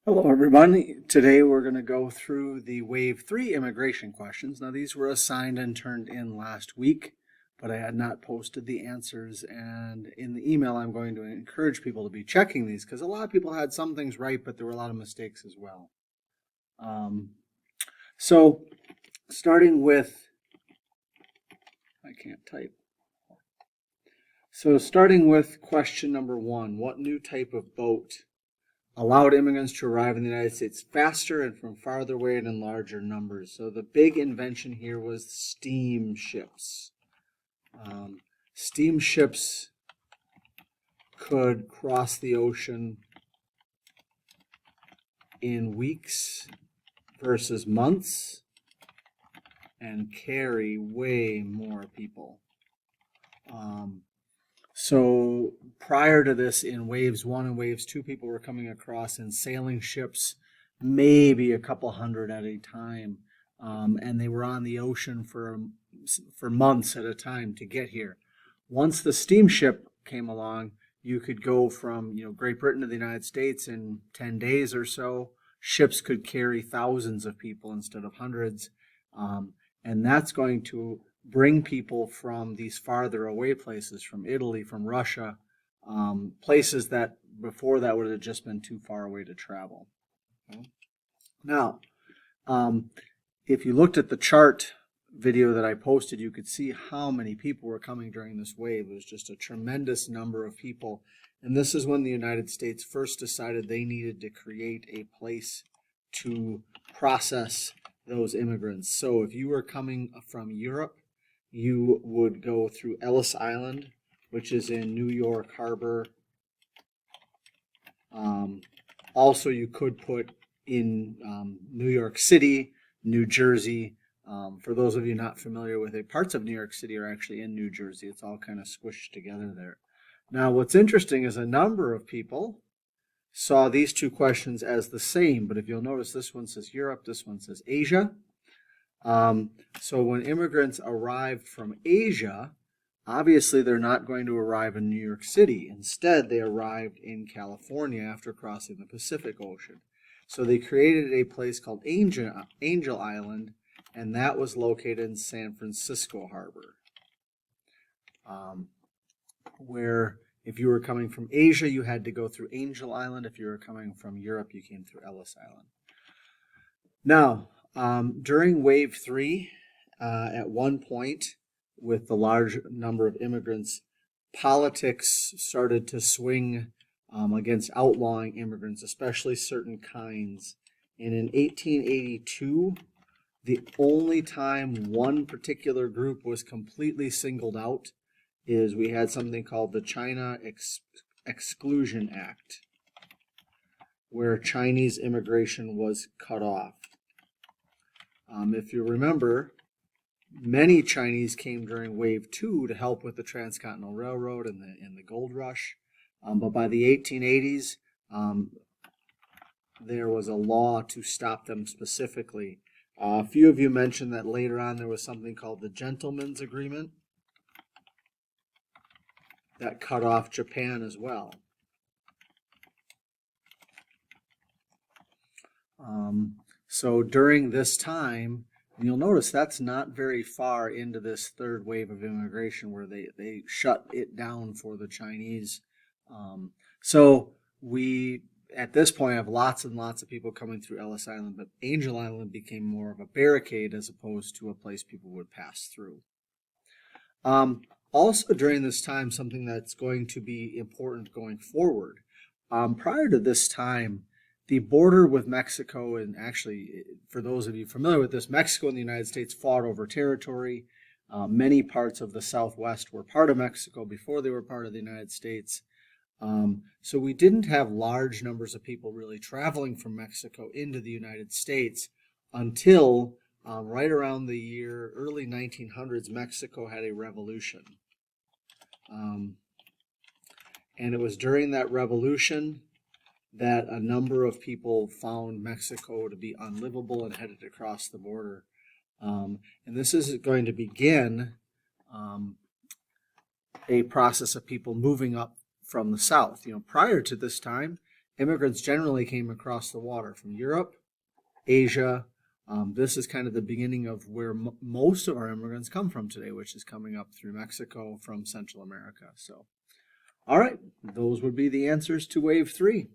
Hello, everyone. Today we're going to go through the Wave 3 immigration questions. Now, these were assigned and turned in last week, but I had not posted the answers. And in the email, I'm going to encourage people to be checking these because a lot of people had some things right, but there were a lot of mistakes as well. So, starting with, I can't type. So, starting with question number 1, what new type of boat allowed immigrants to arrive in the United States faster and from farther away and in larger numbers? So the big invention here was steamships. Steamships could cross the ocean in weeks versus months and carry way more people. So prior to this, in waves 1 and waves 2, people were coming across in sailing ships, maybe a couple hundred at a time, and they were on the ocean for months at a time to get here. Once the steamship came along, you could go from Great Britain to the United States in 10 days or so. Ships could carry thousands of people instead of hundreds, and that's going to bring people from these farther away places, from Italy, from Russia, places that before that would have just been too far away to travel. Okay. Now, if you looked at the chart video that I posted, you could see how many people were coming during this wave. It was just a tremendous number of people. And this is when the United States first decided they needed to create a place to process those immigrants. So if you were coming from Europe, you would go through Ellis Island, which is in New York Harbor. Also, you could put in New York City, New Jersey. For those of you not familiar with it, parts of New York City are actually in New Jersey. It's all kind of squished together there. Now, what's interesting is a number of people saw these two questions as the same, but if you'll notice, this one says Europe, this one says Asia. So when immigrants arrived from Asia, obviously they're not going to arrive in New York City. Instead, they arrived in California after crossing the Pacific Ocean. So they created a place called Angel Island, and that was located in San Francisco Harbor, where if you were coming from Asia, you had to go through Angel Island. If you were coming from Europe, you came through Ellis Island. Now, during Wave 3, at one point, with the large number of immigrants, politics started to swing against outlawing immigrants, especially certain kinds. And in 1882, the only time one particular group was completely singled out is we had something called the China Exclusion Act, where Chinese immigration was cut off. If you remember, many Chinese came during Wave 2 to help with the Transcontinental Railroad and the gold rush. But by the 1880s, there was a law to stop them specifically. A few of you mentioned that later on there was something called the Gentleman's Agreement that cut off Japan as well. So during this time, and you'll notice that's not very far into this third wave of immigration where they shut it down for the Chinese. So we, at this point, have lots and lots of people coming through Ellis Island, but Angel Island became more of a barricade as opposed to a place people would pass through. Also during this time, something that's going to be important going forward. Prior to this time, the border with Mexico, and actually, for those of you familiar with this, Mexico and the United States fought over territory. Many parts of the Southwest were part of Mexico before they were part of the United States. So we didn't have large numbers of people really traveling from Mexico into the United States until right around the year early 1900s, Mexico had a revolution. And it was during that revolution that a number of people found Mexico to be unlivable and headed across the border. And this is going to begin a process of people moving up from the south. Prior to this time, immigrants generally came across the water from Europe, Asia. This is kind of the beginning of where most of our immigrants come from today, which is coming up through Mexico from Central America. So, all right, those would be the answers to wave 3.